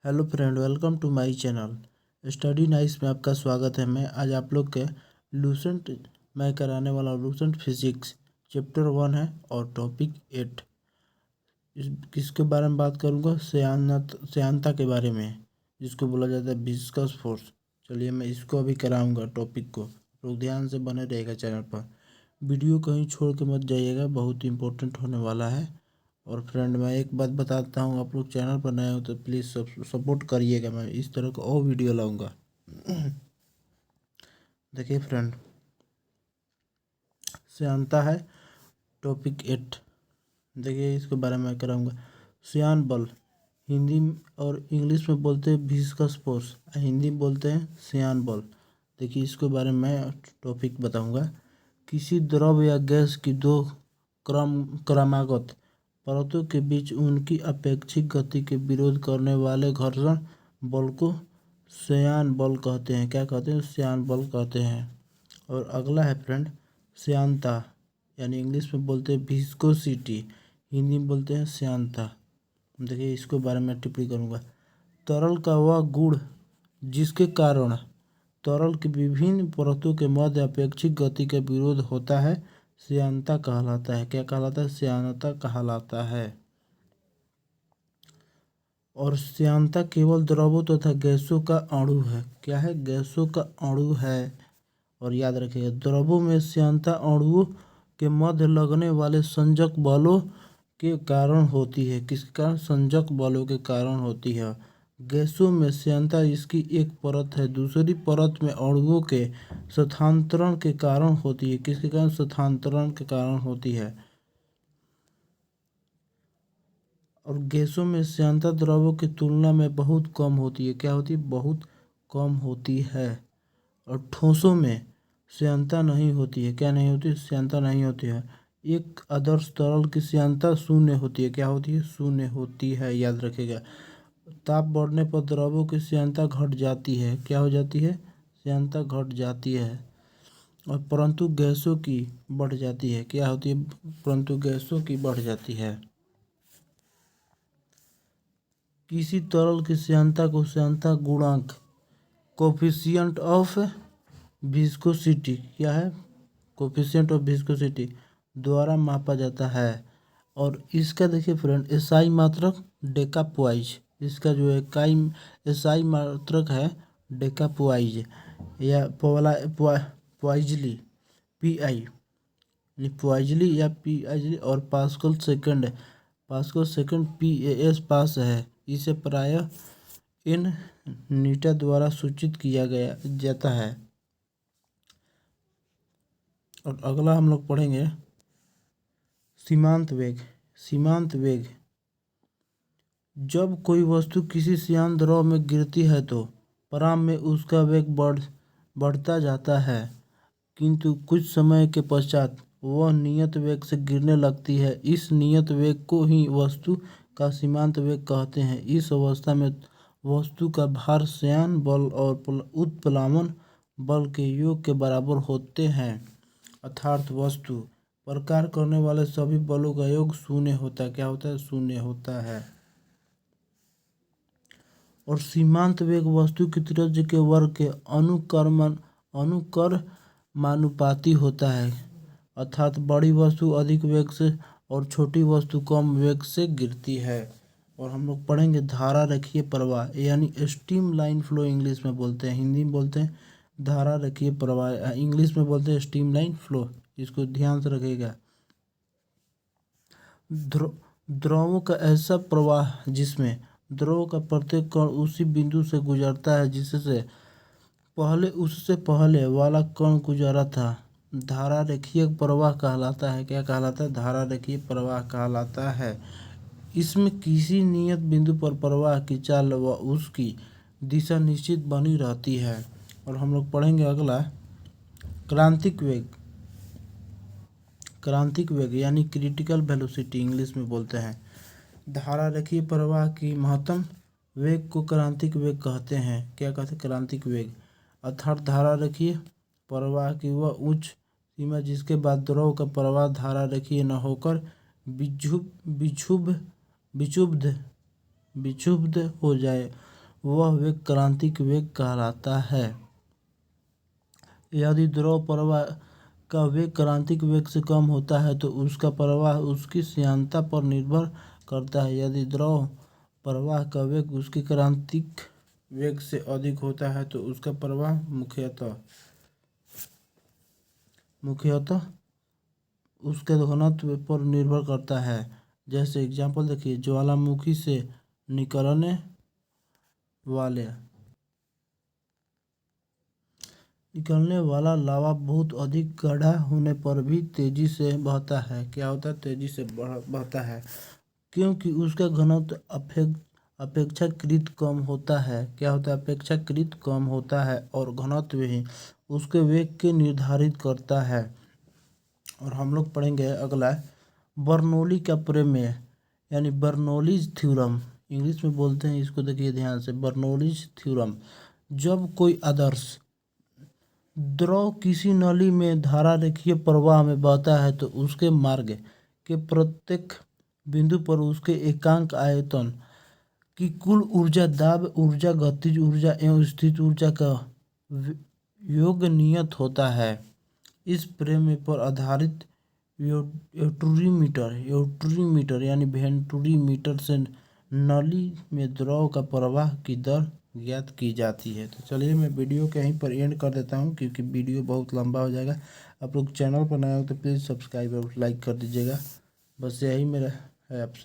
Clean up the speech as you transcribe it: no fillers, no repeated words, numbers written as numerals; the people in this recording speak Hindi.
Hello friend, welcome to my channel study nice में आपका स्वागत है। मैं आज आप लोग के लूसेंट मैं कराने वाला लूसेंट फिजिक्स चैप्टर 1 है और टॉपिक 8 किसके बारे में बात करूंगा। श्यानता के बारे में, जिसको बोला जाता है विस्कस फोर्स। चलिए मैं इसको अभी कराऊंगा टॉपिक को। लोग ध्यान से बने रहेगा चैनल पर, वीडियो कहीं छोड़ के मत जाइएगा, बहुत इंपॉर्टेंट होने वाला है। और फ्रेंड, मैं एक बात बताता हूँ, आप लोग चैनल पर नए हो तो प्लीज़ सपोर्ट करिएगा। मैं इस तरह का और वीडियो लाऊंगा। देखिए फ्रेंड, श्यानता है टॉपिक 8। देखिए इसके बारे में मैं कराऊंगा। श्यान बल हिंदी और इंग्लिश में बोलते हैं विस्कस फोर्स, हिंदी में बोलते हैं श्यान बल। देखिए इसके बारे में मैं टॉपिक बताऊंगा। किसी द्रव या गैस की दो क्रमागत परतों के बीच उनकी अपेक्षित गति के विरोध करने वाले घर्षण बल को श्यान बल कहते हैं। क्या कहते हैं? श्यान बल कहते हैं। और अगला है फ्रेंड श्यानता, यानी इंग्लिश में बोलते हैं विस्कोसिटी, हिंदी में बोलते हैं श्यानता। देखिए इसके बारे में टिप्पणी करूँगा। तरल का वह गुण जिसके कारण तरल की विभिन्न परतों के मध्य अपेक्षित गति का विरोध होता है श्यानता कहलाता है। क्या कहलाता है? श्यानता कहलाता है। और श्यानता केवल द्रवों तथा गैसों का अणु है। क्या है? गैसों का अणु है। और याद रखिएगा, द्रवों में श्यानता अणुओं के मध्य लगने वाले संजक बलों के कारण होती है। किसके कारण? संजक बलों के कारण होती है। गैसों में श्यानता इसकी एक परत है, दूसरी परत में अणुओं के स्थानांतरण के कारण होती है। किसके कारण? स्थानांतरण के कारण होती है। और गैसों में श्यानता द्रवों की तुलना में बहुत कम होती है। क्या होती है? बहुत कम होती है। और ठोसों में श्यानता नहीं होती है। क्या नहीं होती? श्यानता नहीं होती है। एक आदर्श तरल की श्यानता शून्य होती है। क्या होती है? शून्य होती है। याद रखिएगा। ताप बढ़ने पर द्रवों की श्यानता घट जाती है। क्या हो जाती है? श्यानता घट जाती है। और परंतु गैसों की बढ़ जाती है। क्या होती है? परंतु गैसों की बढ़ जाती है। किसी तरल की श्यानता को श्यानता गुणांक कोफिशिएंट ऑफ विस्कोसिटी, क्या है? कोफिशिएंट ऑफ विस्कोसिटी द्वारा मापा जाता है। और इसका देखिए फ्रेंड, एसआई मात्रक डेकापोइज, इसका जो है एसआई मात्रक है डेकापोइज या पोइजली पीआई, पोइजली या पीआई। और पास्कल सेकंड पीएस पास है। इसे प्रायः इन नीटा द्वारा सूचित किया गया जाता है। और अगला हम लोग पढ़ेंगे सीमांत वेग। सीमांत वेग, जब कोई वस्तु किसी श्यान द्रव में गिरती है तो प्रारंभ में उसका वेग बढ़ता जाता है, किंतु कुछ समय के पश्चात वह नियत वेग से गिरने लगती है। इस नियत वेग को ही वस्तु का सीमांत वेग कहते हैं। इस अवस्था में वस्तु का भार श्यान बल और उत्प्लावन बल के योग के बराबर होते हैं, अर्थात वस्तु प्रकार करने वाले सभी बलों का योग शून्य होता है। क्या होता है? शून्य होता है। और सीमांत वेग वस्तु की त्रिज्या के वर्ग के अनुक्रमानुपाती होता है, अर्थात बड़ी वस्तु अधिक वेग से और छोटी वस्तु कम वेग से गिरती है। और हम लोग पढ़ेंगे धारा रेखीय प्रवाह, यानी स्ट्रीम लाइन फ्लो इंग्लिश में बोलते हैं, हिंदी में बोलते हैं धारा रेखीय प्रवाह, इंग्लिश में बोलते हैं स्ट्रीम लाइन फ्लो। इसको ध्यान से रखिएगा। द्रवों का ऐसा प्रवाह जिसमें द्रव का प्रत्येक कण उसी बिंदु से गुजरता है जिससे उससे पहले वाला कण गुजरा था, धारा रेखीय प्रवाह कहलाता है। क्या कहलाता है? धारा रेखीय प्रवाह कहलाता है। इसमें किसी नियत बिंदु पर प्रवाह की चाल व उसकी दिशा निश्चित बनी रहती है। और हम लोग पढ़ेंगे अगला क्रांतिक वेग। क्रांतिक वेग यानी क्रिटिकल वेलोसिटी इंग्लिश में बोलते हैं। धारा रेखीय प्रवाह की महत्तम वेग को क्रांतिक वेग कहते हैं। क्या कहते हैं? क्रांतिक वेग, अर्थात धारा रेखीय प्रवाह की वह उच्च सीमा जिसके बाद द्रव का प्रवाह धारा रेखीय न होकर विक्षुब्ध हो जाए। वह वेग क्रांतिक वेग कहलाता है। यदि द्रव प्रवाह का वेग क्रांतिक वेग से कम होता है तो उसका प्रवाह उसकी श्यानता पर निर्भर करता है। यदि द्रव प्रवाह का वेग उसके क्रांतिक वेग से अधिक होता है तो उसका प्रवाह मुख्यतः उसके घनत्व पर निर्भर करता है। जैसे एग्जांपल देखिए, ज्वालामुखी से निकलने वाला लावा बहुत अधिक गाढ़ा होने पर भी तेजी से बहता है। क्या होता है? तेजी से बहता है, क्योंकि उसका घनत्व अपेक्षाकृत कम होता है। क्या होता है? अपेक्षाकृत कम होता है और घनत्व ही उसके वेग के निर्धारित करता है। और हम लोग पढ़ेंगे अगला बर्नौली का प्रमेय यानी बर्नौलीज थ्योरम, इंग्लिश में बोलते हैं इसको। देखिए ध्यान से, बर्नौलीज थ्योरम। जब कोई आदर्श द्रव किसी नली में धारा रेखीय प्रवाह में बहता है तो उसके मार्ग के प्रत्येक बिंदु पर उसके एकांक आयतन की कुल ऊर्जा, दाब ऊर्जा, गतिज ऊर्जा एवं स्थित ऊर्जा का योग नियत होता है। इस प्रमेय पर आधारित यूट्रीमीटर यानी वेंटूरीमीटर से नली में द्रव का प्रवाह की दर ज्ञात की जाती है। तो चलिए मैं वीडियो को यहीं पर एंड कर देता हूँ, क्योंकि वीडियो बहुत लंबा हो जाएगा। आप लोग चैनल पर नए हो तो प्लीज़ सब्सक्राइब और लाइक कर दीजिएगा। बस यही मेरा है आपसे।